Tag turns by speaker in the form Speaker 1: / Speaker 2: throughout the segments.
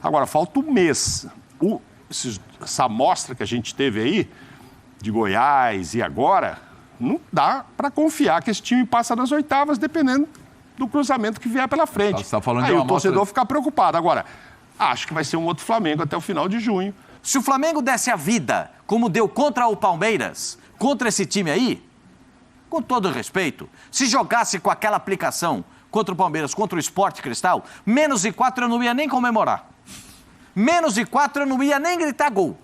Speaker 1: Agora, falta um mês. Essa amostra que a gente teve aí, de Goiás e agora, não dá para confiar que esse time passa nas oitavas, dependendo do cruzamento que vier pela frente.
Speaker 2: Você tá falando
Speaker 1: aí
Speaker 2: de uma
Speaker 1: o torcedor fica preocupado. Agora, acho que vai ser um outro Flamengo até o final de junho.
Speaker 3: Se o Flamengo desse a vida, como deu contra o Palmeiras, contra esse time aí, com todo respeito, se jogasse com aquela aplicação contra o Palmeiras, contra o Sport Cristal, menos de 4 eu não ia nem comemorar. Menos de 4 eu não ia nem gritar gol.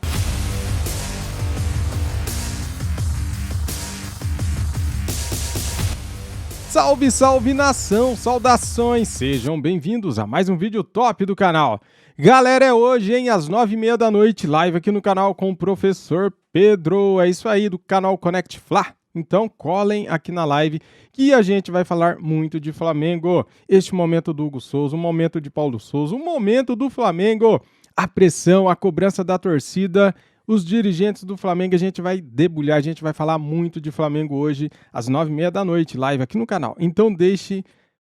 Speaker 4: Salve, salve nação, saudações, sejam bem-vindos a mais um vídeo top do canal. Galera, é hoje, hein, às 9h30 da noite, live aqui no canal com o professor Pedro, é isso aí, do canal Connect Fla. Então colhem aqui na live que a gente vai falar muito de Flamengo. Este momento do Hugo Souza, um momento de Paulo Souza, um momento do Flamengo, a pressão, a cobrança da torcida, os dirigentes do Flamengo, a gente vai debulhar, a gente vai falar muito de Flamengo hoje, às 9h30 da noite, live aqui no canal. Então deixe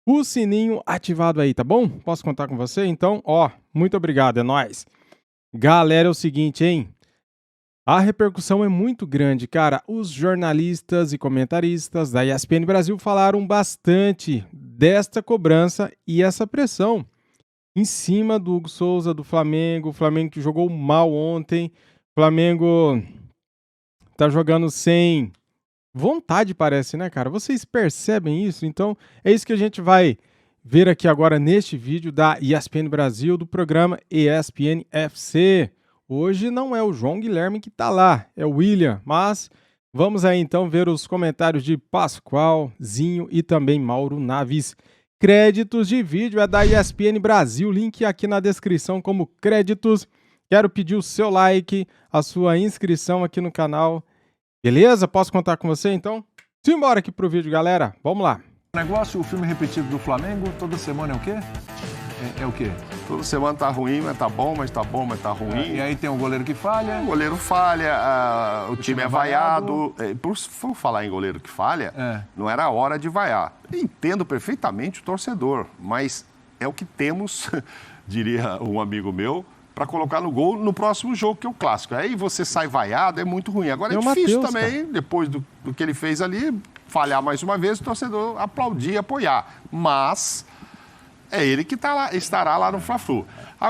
Speaker 4: o sininho ativado aí, tá bom? Posso contar com você? Então, ó, muito obrigado, é nóis. Galera, é o seguinte, hein? A repercussão é muito grande, cara. Os jornalistas e comentaristas da ESPN Brasil falaram bastante desta cobrança e essa pressão em cima do Hugo Souza, do Flamengo. O Flamengo que jogou mal ontem. O Flamengo tá jogando sem vontade, parece, né, cara? Vocês percebem isso? Então, é isso que a gente vai ver aqui agora neste vídeo da ESPN Brasil, do programa ESPN FC. Hoje não é o João Guilherme que tá lá, é o William, mas vamos aí então ver os comentários de Pascoal, Zinho e também Mauro Naves. Créditos de vídeo é da ESPN Brasil, link aqui na descrição como créditos. Quero pedir o seu like, a sua inscrição aqui no canal. Beleza? Posso contar com você, então? Simbora aqui pro vídeo, galera. Vamos lá.
Speaker 2: O negócio, o filme repetido do Flamengo, toda semana é o quê? É o quê?
Speaker 1: Toda semana tá ruim, mas tá bom, mas tá bom, mas tá ruim.
Speaker 2: E aí tem um goleiro que falha.
Speaker 1: O goleiro falha, o time é vaiado. Por falar em goleiro que falha, não era a hora de vaiar. Entendo perfeitamente o torcedor, mas é o que temos, diria um amigo meu, para colocar no gol no próximo jogo, que é o clássico. Aí você sai vaiado, é muito ruim. Agora é difícil Mateus, também, cara, depois do que ele fez ali, falhar mais uma vez, o torcedor aplaudir e apoiar. Mas é ele que estará lá no Fla-Flu.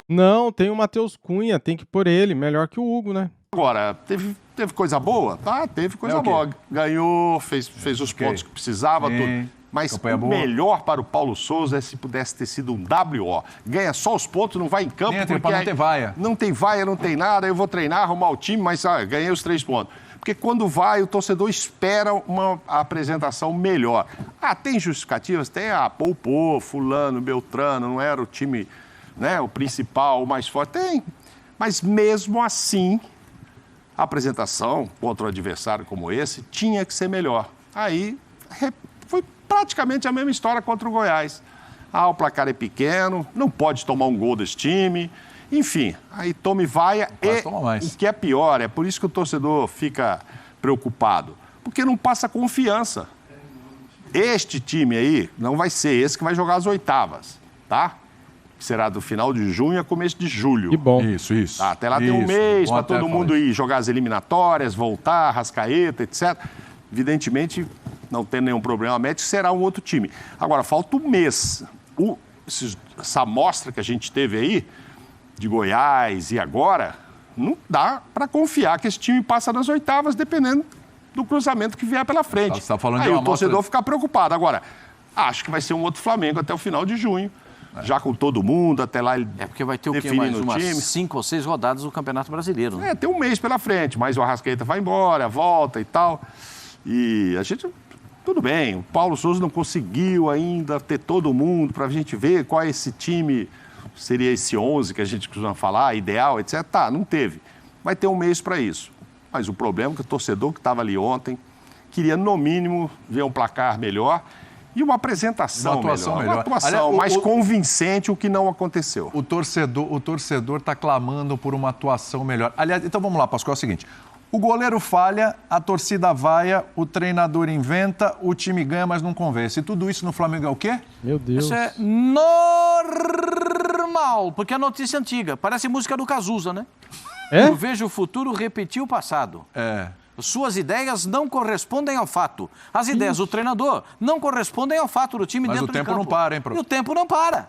Speaker 4: Não, tem o Matheus Cunha, tem que pôr ele, melhor que o Hugo, né?
Speaker 1: Agora, teve coisa boa? Tá, teve coisa boa. Ganhou, fez os pontos que precisava, tudo. Mas o melhor para o Paulo Souza é se pudesse ter sido um WO. Ganha só os pontos, não vai em campo.
Speaker 2: Porque não tem vaia.
Speaker 1: Não tem vaia, não tem nada. Eu vou treinar, arrumar o time, mas ganhei os 3 pontos. Porque quando vai, o torcedor espera uma apresentação melhor. Tem justificativas? Tem, poupou, fulano, Beltrano, não era o time, né, o principal, o mais forte. Tem. Mas mesmo assim, a apresentação contra um adversário como esse tinha que ser melhor. Aí foi praticamente a mesma história contra o Goiás. O placar é pequeno, não pode tomar um gol desse time. Enfim, aí tome vaia o que é pior, é por isso que o torcedor fica preocupado, porque não passa confiança. Este time aí não vai ser esse que vai jogar as oitavas, tá? Será do final de junho a começo de julho.
Speaker 4: Que bom.
Speaker 2: Isso.
Speaker 1: Até lá tem um mês para todo mundo ir jogar as eliminatórias, voltar, Arrascaeta, etc. Evidentemente, não tem nenhum problema médico, será um outro time. Agora, falta um mês. Essa amostra que a gente teve aí, de Goiás e agora, não dá para confiar que esse time passa nas oitavas, dependendo do cruzamento que vier pela frente.
Speaker 2: Você tá falando
Speaker 1: aí
Speaker 2: de
Speaker 1: o torcedor fica preocupado. Agora, acho que vai ser um outro Flamengo até o final de junho, já com todo mundo, até lá ele
Speaker 3: porque vai ter o quê? Mais umas 5 ou 6 rodadas do Campeonato Brasileiro. Né?
Speaker 1: Tem um mês pela frente, mas o Arrascaeta vai embora, volta e tal. E a gente... Tudo bem, o Paulo Souza não conseguiu ainda ter todo mundo para a gente ver qual é esse time... Seria esse 11 que a gente costuma falar, ideal, etc. Tá, não teve. Vai ter um mês para isso. Mas o problema é que o torcedor que estava ali ontem queria, no mínimo, ver um placar melhor e uma apresentação melhor. Uma atuação mais convincente, o que não aconteceu.
Speaker 2: O torcedor está clamando por uma atuação melhor. Aliás, então vamos lá, Pascoal, é o seguinte. O goleiro falha, a torcida vaia, o treinador inventa, o time ganha, mas não convence. E tudo isso no Flamengo é o quê?
Speaker 4: Meu Deus.
Speaker 3: Isso é normal. normal, porque é notícia antiga. Parece música do Cazuza, né?
Speaker 4: É?
Speaker 3: Eu vejo o futuro repetir o passado. Suas ideias não correspondem ao fato. As ideias do treinador não correspondem ao fato do time
Speaker 2: Mas
Speaker 3: dentro
Speaker 2: o tempo
Speaker 3: de campo.
Speaker 2: não para, hein,
Speaker 3: E o tempo não para.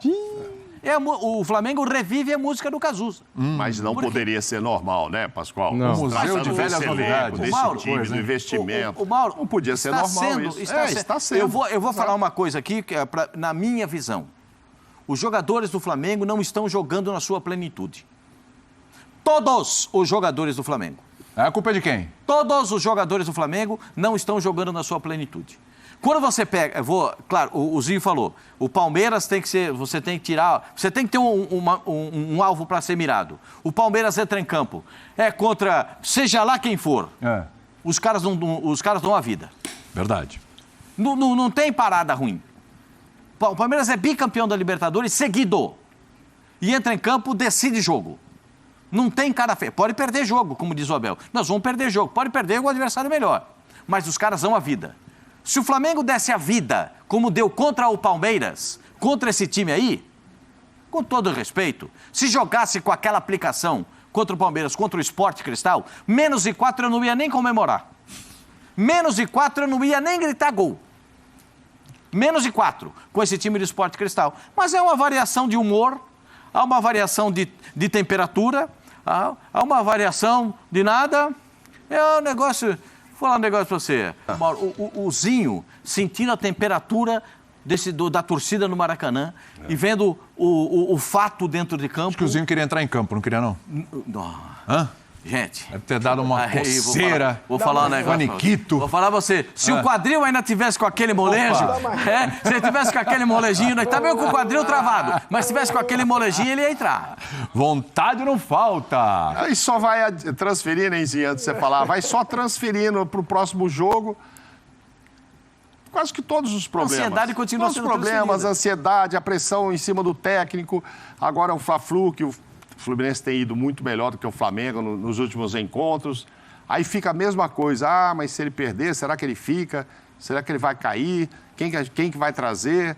Speaker 3: O Flamengo revive a música do Cazuza.
Speaker 1: Mas não poderia ser normal, né, Pascoal?
Speaker 4: Não.
Speaker 2: Museu de velhas
Speaker 1: Desse elenco,
Speaker 2: novidades.
Speaker 1: desse
Speaker 3: Mauro,
Speaker 1: time,
Speaker 2: coisa,
Speaker 1: do
Speaker 2: hein?
Speaker 1: investimento.
Speaker 3: O Mauro,
Speaker 1: não podia ser
Speaker 3: está
Speaker 1: normal
Speaker 3: sendo,
Speaker 1: isso.
Speaker 3: Está sendo. Eu vou falar uma coisa aqui, que é na minha visão. Os jogadores do Flamengo não estão jogando na sua plenitude. Todos os jogadores do Flamengo.
Speaker 2: A culpa é de quem?
Speaker 3: Todos os jogadores do Flamengo não estão jogando na sua plenitude. Quando você pega, claro, o Zinho falou, o Palmeiras tem que ser, você tem que ter um alvo para ser mirado. O Palmeiras entra em campo, contra, seja lá quem for, os caras dão a vida.
Speaker 2: Verdade.
Speaker 3: Não tem parada ruim. O Palmeiras é bicampeão da Libertadores seguido. E entra em campo, decide jogo. Não tem cara feia. Pode perder jogo, como diz o Abel. Nós vamos perder jogo. Pode perder o adversário melhor. Mas os caras dão a vida. Se o Flamengo desse a vida, como deu contra o Palmeiras, contra esse time aí, com todo respeito, se jogasse com aquela aplicação contra o Palmeiras, contra o Sport Cristal, menos de 4 eu não ia nem comemorar. Menos de 4 eu não ia nem gritar gol. Menos de 4 com esse time do Sport Cristal. Mas é uma variação de humor, há uma variação de temperatura, há uma variação de nada. É um negócio... Vou falar um negócio pra você. Mauro, o Zinho sentindo a temperatura da torcida no Maracanã e vendo o fato dentro de campo.
Speaker 2: Acho que o Zinho queria entrar em campo, não queria, não?
Speaker 3: Não.
Speaker 2: Hã?
Speaker 3: Gente...
Speaker 2: Deve ter dado uma coceira,
Speaker 3: Vou falar um negócio.
Speaker 2: paniquito.
Speaker 3: Vou falar pra você. Se o quadril ainda tivesse com aquele molejo... se ele tivesse com aquele molejinho... Tá meio com o quadril travado. Mas se tivesse com aquele molejinho, ele ia entrar.
Speaker 2: Vontade não falta.
Speaker 1: Aí só vai transferir, Nenzinho, antes de você falar. Vai só transferindo pro próximo jogo. Quase que todos os problemas.
Speaker 3: A ansiedade continua
Speaker 1: todos os
Speaker 3: sendo
Speaker 1: problemas,
Speaker 3: transferida.
Speaker 1: a ansiedade, a pressão em cima do técnico. Agora o Fla-Flu, que o Fluminense tem ido muito melhor do que o Flamengo nos últimos encontros. Aí fica a mesma coisa. Ah, mas se ele perder, será que ele fica? Será que ele vai cair? Quem que vai trazer?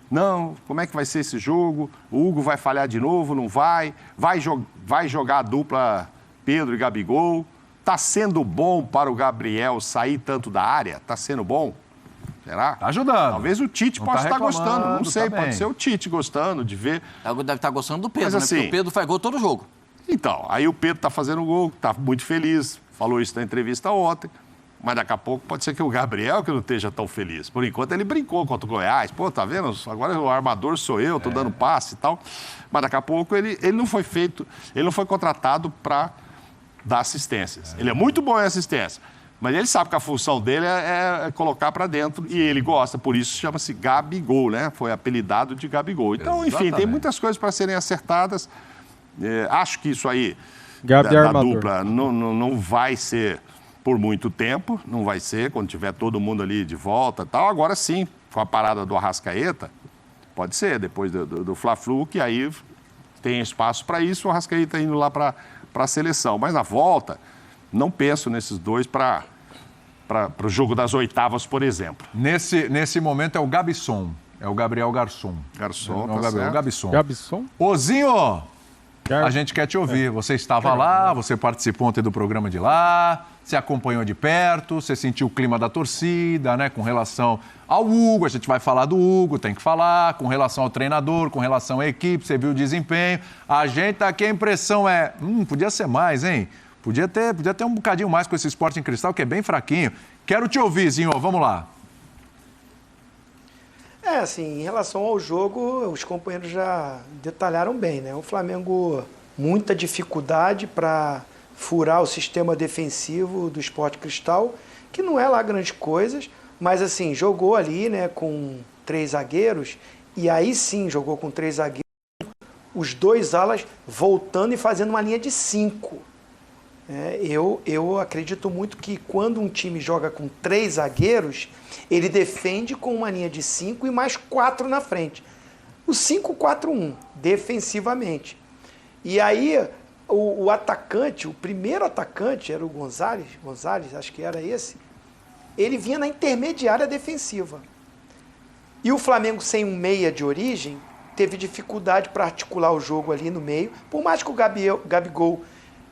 Speaker 1: Não, como é que vai ser esse jogo? O Hugo vai falhar de novo? Não vai? Vai jogar a dupla Pedro e Gabigol? Tá sendo bom para o Gabriel sair tanto da área? Tá sendo bom? Será?
Speaker 2: Tá ajudando.
Speaker 1: Talvez o Tite
Speaker 2: Não
Speaker 1: possa
Speaker 2: tá
Speaker 1: estar gostando. Não
Speaker 2: reclamando,
Speaker 1: sei,
Speaker 2: tá
Speaker 1: pode
Speaker 2: bem.
Speaker 1: ser o Tite gostando de ver.
Speaker 3: Deve estar gostando do Pedro,
Speaker 1: Mas
Speaker 3: né?
Speaker 1: assim-
Speaker 3: Porque o Pedro faz gol todo jogo.
Speaker 1: Então, aí o Pedro tá fazendo gol, tá muito feliz. Falou isso na entrevista ontem. Mas daqui a pouco pode ser que o Gabriel que não esteja tão feliz. Por enquanto ele brincou contra o Goiás. Pô, tá vendo? Agora o armador sou eu, tô dando passe e tal. Mas daqui a pouco ele não foi contratado para dar assistências. Ele é muito bom em assistência. Mas ele sabe que a função dele é colocar para dentro e ele gosta, por isso chama-se Gabigol, né? Foi apelidado de Gabigol. Então, enfim, tem
Speaker 2: Exatamente.
Speaker 1: muitas coisas para serem acertadas. Acho que isso aí
Speaker 4: Gabi
Speaker 1: da
Speaker 4: armador.
Speaker 1: dupla não vai ser por muito tempo, não vai ser quando tiver todo mundo ali de volta e tal. Agora sim, com a parada do Arrascaeta, pode ser, depois do Fla-Flu, que aí tem espaço para isso, o Arrascaeta indo lá para a seleção. Mas na volta, não penso nesses dois para o jogo das oitavas, por exemplo.
Speaker 2: Nesse momento é o Gabisson. É o Gabriel Garçom.
Speaker 1: Garçom,
Speaker 2: Não,
Speaker 1: tá
Speaker 2: o
Speaker 1: certo.
Speaker 2: Gabisson.
Speaker 4: Gabson?
Speaker 2: Ozinho,
Speaker 4: Gar-
Speaker 2: a gente quer te ouvir. Você estava lá, você participou ontem do programa de lá, você acompanhou de perto, você sentiu o clima da torcida, né? Com relação ao Hugo, a gente vai falar do Hugo, tem que falar, com relação ao treinador, com relação à equipe, você viu o desempenho. A gente aqui, a impressão é, podia ser mais, hein? Podia ter um bocadinho mais com esse Sporting Cristal, que é bem fraquinho. Quero te ouvir, Zinho, vamos lá.
Speaker 5: Assim, em relação ao jogo, os companheiros já detalharam bem, né? O Flamengo, muita dificuldade para furar o sistema defensivo do Sport Cristal, que não é lá grandes coisas, mas assim, jogou ali, né, com 3 zagueiros, e aí sim jogou com 3 zagueiros, os 2 alas voltando e fazendo uma linha de 5. Eu acredito muito que quando um time joga com 3 zagueiros, ele defende com uma linha de 5 e mais 4 na frente. O 5-4-1, defensivamente. E aí, o atacante, o primeiro atacante era o Gonzalez, acho que era esse, ele vinha na intermediária defensiva. E o Flamengo sem um meia de origem, teve dificuldade para articular o jogo ali no meio. Por mais que o Gabigol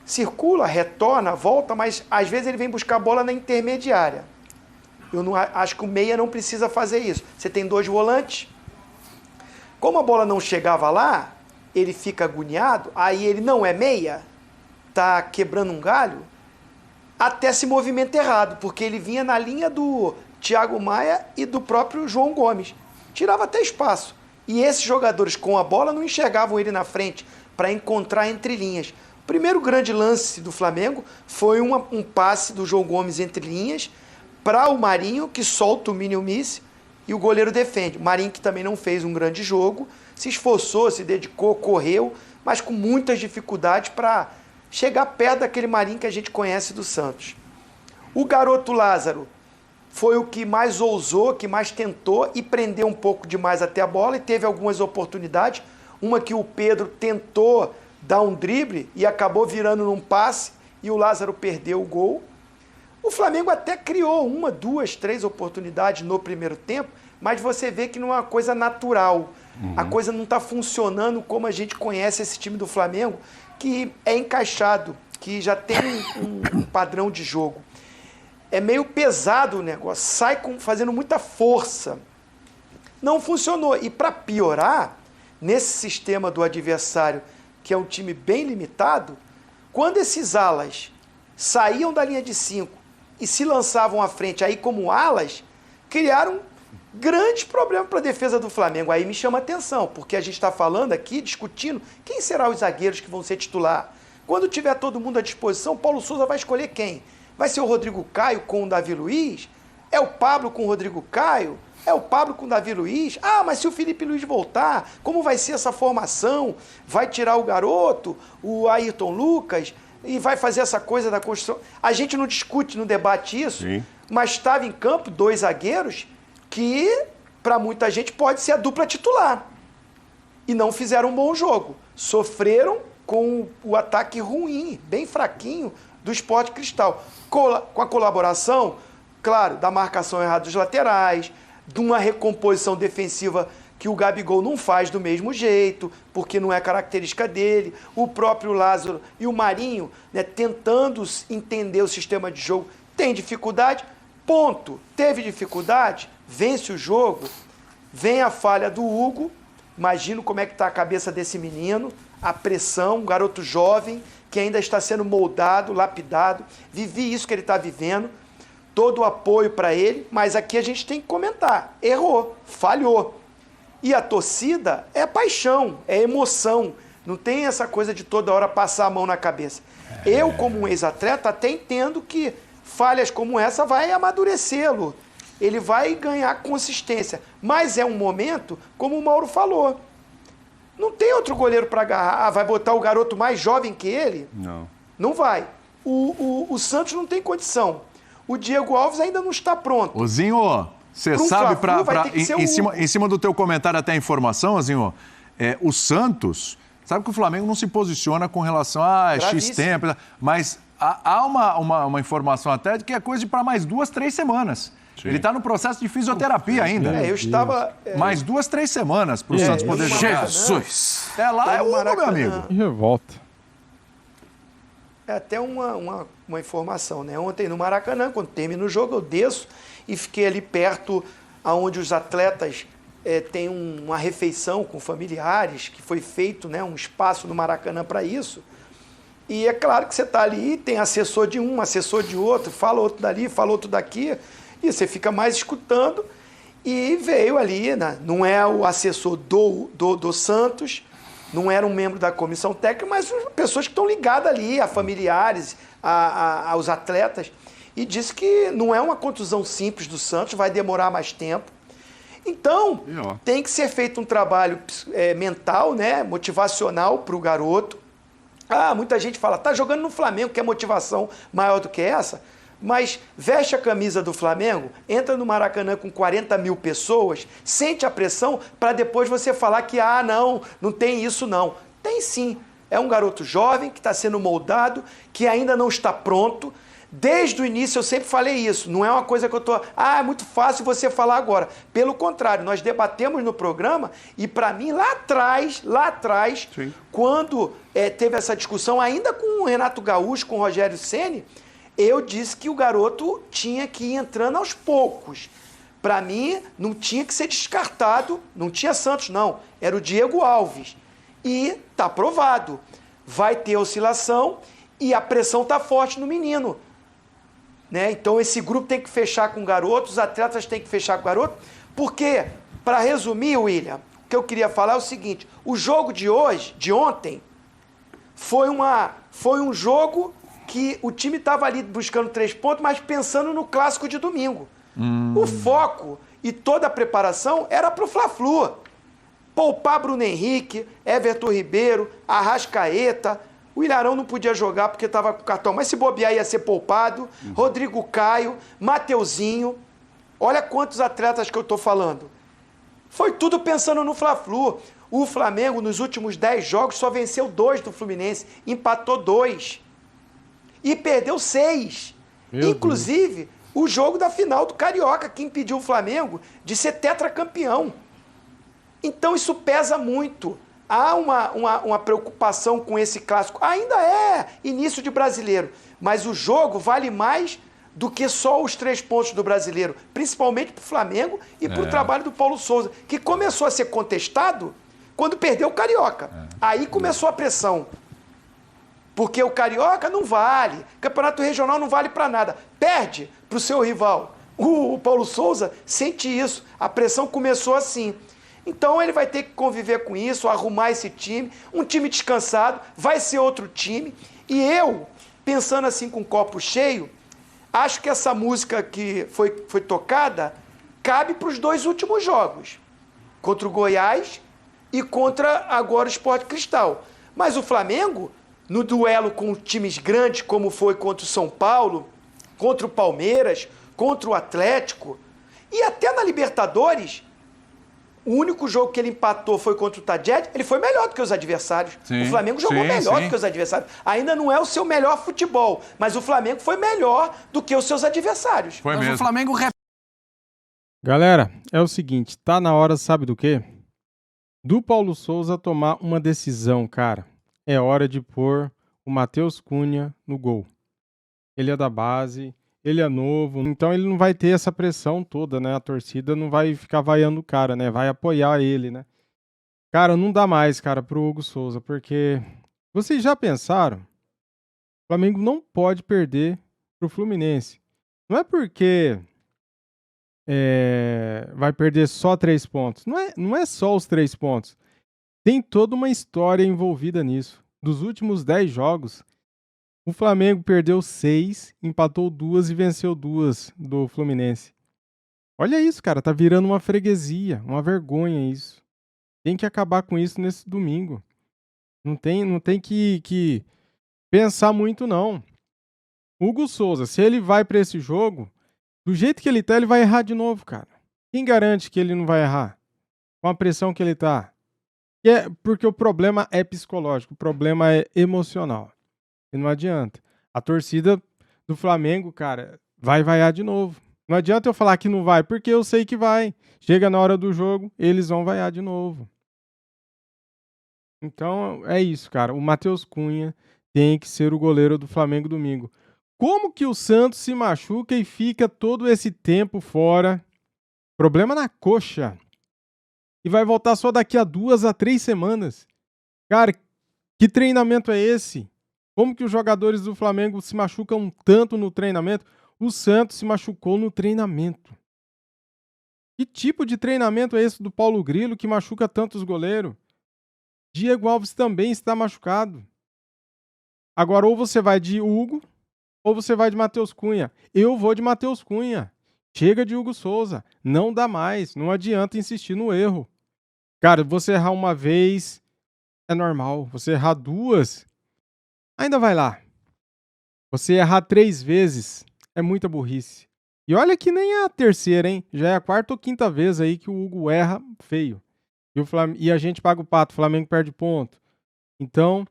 Speaker 5: circula, retorna, volta, mas às vezes ele vem buscar a bola na intermediária. Eu não acho que o meia não precisa fazer isso. Você tem 2 volantes. Como a bola não chegava lá, ele fica agoniado, aí ele não é meia, tá quebrando um galho, até se movimenta errado, porque ele vinha na linha do Thiago Maia e do próprio João Gomes. Tirava até espaço. E esses jogadores com a bola não enxergavam ele na frente para encontrar entre linhas. O primeiro grande lance do Flamengo foi um passe do João Gomes entre linhas para o Marinho, que solta o mini miss e o goleiro defende. O Marinho, que também não fez um grande jogo, se esforçou, se dedicou, correu, mas com muitas dificuldades para chegar perto daquele Marinho que a gente conhece do Santos. O garoto Lázaro foi o que mais ousou, que mais tentou e prendeu um pouco demais até a bola e teve algumas oportunidades. Uma que o Pedro tentou dar um drible e acabou virando num passe e o Lázaro perdeu o gol. O Flamengo até criou 1, 2, 3 oportunidades no primeiro tempo, mas você vê que não é uma coisa natural. A coisa não está funcionando como a gente conhece esse time do Flamengo, que é encaixado, que já tem um padrão de jogo. É meio pesado o negócio, sai fazendo muita força. Não funcionou. E para piorar, nesse sistema do adversário, que é um time bem limitado, quando esses alas saíam da linha de 5 e se lançavam à frente aí como alas, criaram grandes problemas para a defesa do Flamengo. Aí me chama a atenção, porque a gente está falando aqui, discutindo, quem serão os zagueiros que vão ser titular? Quando tiver todo mundo à disposição, Paulo Souza vai escolher quem? Vai ser o Rodrigo Caio com o Davi Luiz? É o Pablo com o Rodrigo Caio? É o Pablo com o Davi Luiz? Ah, mas se o Felipe Luiz voltar, como vai ser essa formação? Vai tirar o garoto, o Ayrton Lucas, e vai fazer essa coisa da construção? A gente não discute, não debate isso,
Speaker 1: Sim.
Speaker 5: mas estava em campo 2 zagueiros que, para muita gente, pode ser a dupla titular. E não fizeram um bom jogo. Sofreram com o ataque ruim, bem fraquinho, do Sport Cristal. Com a colaboração, claro, da marcação errada dos laterais, de uma recomposição defensiva que o Gabigol não faz do mesmo jeito, porque não é característica dele. O próprio Lázaro e o Marinho, né, tentando entender o sistema de jogo, tem dificuldade. Ponto. Teve dificuldade, vence o jogo, vem a falha do Hugo. Imagino como é que está a cabeça desse menino, a pressão, um garoto jovem que ainda está sendo moldado, lapidado. Vivi isso que ele está vivendo, todo o apoio para ele, mas aqui a gente tem que comentar. Errou, falhou. E a torcida é paixão, é emoção. Não tem essa coisa de toda hora passar a mão na cabeça. Eu, como um ex-atleta, até entendo que falhas como essa vai amadurecê-lo. Ele vai ganhar consistência. Mas é um momento, como o Mauro falou, não tem outro goleiro para agarrar. Ah, vai botar o garoto mais jovem que ele?
Speaker 1: Não.
Speaker 5: Não vai. O Santos não tem condição. O Diego Alves ainda não está pronto.
Speaker 2: Ozinho, você sabe, em cima do teu comentário até a informação, Ozinho, o Santos, sabe que o Flamengo não se posiciona com relação a X tempo, mas há uma informação até de que é coisa de para mais 2, 3 semanas. Sim. Ele está no processo de fisioterapia ainda.
Speaker 5: Eu estava...
Speaker 2: Mais 2, 3 semanas para o Santos poder jogar.
Speaker 3: Jesus!
Speaker 2: Até lá é o meu amigo.
Speaker 4: Que revolta.
Speaker 5: É até uma informação, né? Ontem no Maracanã, quando termina o jogo, eu desço e fiquei ali perto onde os atletas têm uma refeição com familiares, que foi feito, né, um espaço no Maracanã para isso. E é claro que você está ali, tem assessor de um, assessor de outro, fala outro dali, fala outro daqui, e você fica mais escutando. E veio ali, né? Não é o assessor do Santos, não era um membro da comissão técnica, mas pessoas que estão ligadas ali, a familiares, aos atletas, e disse que não é uma contusão simples do Santos, vai demorar mais tempo. Então, tem que ser feito um trabalho mental, né, motivacional para o garoto. Muita gente fala, tá jogando no Flamengo, quer motivação maior do que essa? Mas veste a camisa do Flamengo, entra no Maracanã com 40 mil pessoas, sente a pressão para depois você falar que, não tem isso não. Tem sim. É um garoto jovem que está sendo moldado, que ainda não está pronto. Desde o início eu sempre falei isso, não é uma coisa que eu tô... é muito fácil você falar agora. Pelo contrário, nós debatemos no programa e para mim lá atrás,
Speaker 1: Sim.
Speaker 5: quando teve essa discussão, ainda com o Renato Gaúcho, com o Rogério Ceni, eu disse que o garoto tinha que ir entrando aos poucos. Para mim, não tinha que ser descartado, não tinha Santos não, era o Diego Alves. E tá aprovado, vai ter oscilação e a pressão tá forte no menino. Né? Então esse grupo tem que fechar com o garoto, os atletas têm que fechar com o garoto, porque, para resumir, William, o que eu queria falar é o seguinte, o jogo de ontem, foi um jogo que o time estava ali buscando 3 pontos, mas pensando no clássico de domingo. O foco e toda a preparação era para o Fla-Flu. Poupar Bruno Henrique, Everton Ribeiro, Arrascaeta... O Ilharão não podia jogar porque estava com cartão, mas se bobear ia ser poupado. Rodrigo Caio, Mateuzinho. Olha quantos atletas que eu estou falando. Foi tudo pensando no Fla-Flu. O Flamengo, nos últimos 10 jogos, só venceu 2 do Fluminense. Empatou 2. E perdeu 6. Inclusive, o jogo da final do Carioca, que impediu o Flamengo de ser tetracampeão. Então isso pesa muito. Há uma preocupação com esse clássico. Ainda é início de brasileiro, mas o jogo vale mais do que só os 3 pontos do brasileiro, principalmente para o Flamengo e para o trabalho do Paulo Souza, que começou a ser contestado quando perdeu o Carioca. Aí começou a pressão. Porque o Carioca não vale, Campeonato Regional não vale para nada. Perde para o seu rival. O Paulo Souza sente isso. A pressão começou assim. Então ele vai ter que conviver com isso, arrumar esse time, um time descansado, vai ser outro time. E eu, pensando assim com o copo cheio, acho que essa música que foi tocada cabe para os 2 últimos jogos, contra o Goiás e contra agora o Sport Cristal. Mas o Flamengo, no duelo com times grandes, como foi contra o São Paulo, contra o Palmeiras, contra o Atlético, e até na Libertadores... O único jogo que ele empatou foi contra o Tadjed, ele foi melhor do que os adversários. O Flamengo jogou melhor do que os adversários. Ainda não é o seu melhor futebol, mas o Flamengo foi melhor do que os seus adversários.
Speaker 2: Foi
Speaker 3: Mas
Speaker 2: mesmo.
Speaker 3: o Flamengo...
Speaker 4: Galera, é o seguinte, tá na hora, sabe do quê? Do Paulo Souza tomar uma decisão, cara. É hora de pôr o Matheus Cunha no gol. Ele é da base... Ele é novo, então ele não vai ter essa pressão toda, né? A torcida não vai ficar vaiando o cara, né? Vai apoiar ele, né? Cara, não dá mais, cara, pro Hugo Souza, porque... Vocês já pensaram? O Flamengo não pode perder pro Fluminense. Não é porque vai perder só 3 pontos. Não é só os 3 pontos. Tem toda uma história envolvida nisso. Dos últimos 10 jogos... O Flamengo perdeu 6, empatou 2 e venceu 2 do Fluminense. Olha isso, cara, tá virando uma freguesia, uma vergonha isso. Tem que acabar com isso nesse domingo. Não tem que pensar muito, não. Hugo Souza, se ele vai pra esse jogo, do jeito que ele tá, ele vai errar de novo, cara. Quem garante que ele não vai errar? Com a pressão que ele tá. Porque o problema é psicológico, o problema é emocional. E não adianta. A torcida do Flamengo, cara, vai vaiar de novo. Não adianta eu falar que não vai, porque eu sei que vai. Chega na hora do jogo, eles vão vaiar de novo. Então, é isso, cara. O Matheus Cunha tem que ser o goleiro do Flamengo domingo. Como que o Santos se machuca e fica todo esse tempo fora? Problema na coxa. E vai voltar só daqui a 2 a 3 semanas. Cara, que treinamento é esse? Como que os jogadores do Flamengo se machucam tanto no treinamento? O Santos se machucou no treinamento. Que tipo de treinamento é esse do Paulo Grilo que machuca tantos goleiros? Diego Alves também está machucado. Agora, ou você vai de Hugo, ou você vai de Matheus Cunha. Eu vou de Matheus Cunha. Chega de Hugo Souza. Não dá mais. Não adianta insistir no erro. Cara, você errar uma vez é normal. Você errar 2... ainda vai lá. Você errar 3 vezes é muita burrice. E olha que nem é a terceira, hein? Já é a 4ª ou 5ª vez aí que o Hugo erra feio. E a gente paga o pato, o Flamengo perde ponto. Então,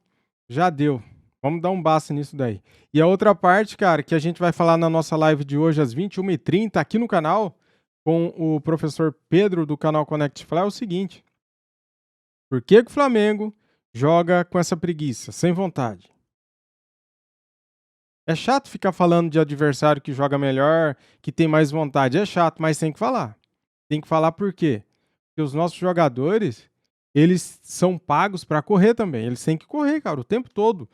Speaker 4: já deu. Vamos dar um basta nisso daí. E a outra parte, cara, que a gente vai falar na nossa live de hoje às 21h30 aqui no canal, com o professor Pedro do canal Connect Fly, é o seguinte. Por que o Flamengo joga com essa preguiça, sem vontade? É chato ficar falando de adversário que joga melhor, que tem mais vontade. É chato, mas tem que falar. Tem que falar por quê? Porque os nossos jogadores, eles são pagos para correr também. Eles têm que correr, cara, o tempo todo.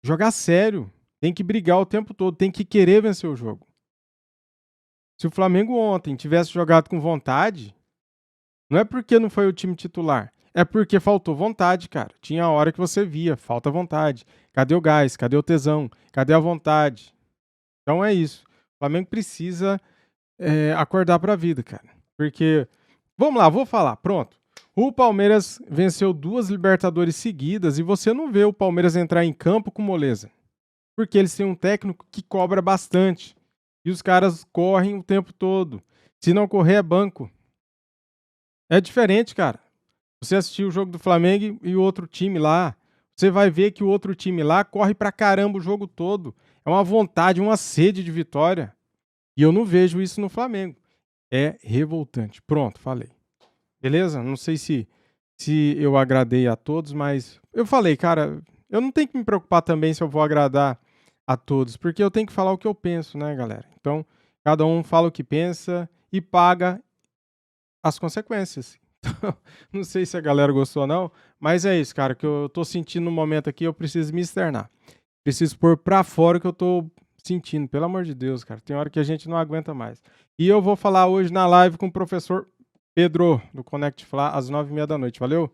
Speaker 4: Jogar sério. Tem que brigar o tempo todo. Tem que querer vencer o jogo. Se o Flamengo ontem tivesse jogado com vontade, não é porque não foi o time titular. É porque faltou vontade, cara. Tinha a hora que você via, falta vontade. Cadê o gás? Cadê o tesão? Cadê a vontade? Então é isso. O Flamengo precisa acordar pra vida, cara. Porque, vamos lá, vou falar, pronto. O Palmeiras venceu 2 Libertadores seguidas e você não vê o Palmeiras entrar em campo com moleza. Porque eles têm um técnico que cobra bastante. E os caras correm o tempo todo. Se não correr, é banco. É diferente, cara. Você assistiu o jogo do Flamengo e o outro time lá, você vai ver que o outro time lá corre pra caramba o jogo todo. É uma vontade, uma sede de vitória. E eu não vejo isso no Flamengo. É revoltante. Pronto, falei. Beleza? Não sei se eu agradei a todos, mas eu falei, cara, eu não tenho que me preocupar também se eu vou agradar a todos, porque eu tenho que falar o que eu penso, né, galera? Então, cada um fala o que pensa e paga as consequências. Não sei se a galera gostou ou não, mas é isso, cara, que eu tô sentindo no momento aqui, eu preciso me externar. Preciso pôr pra fora o que eu tô sentindo, pelo amor de Deus, cara. Tem hora que a gente não aguenta mais. E eu vou falar hoje na live com o professor Pedro, do Connect Fly, às 9h30 da noite. Valeu?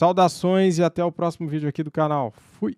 Speaker 4: Saudações e até o próximo vídeo aqui do canal. Fui!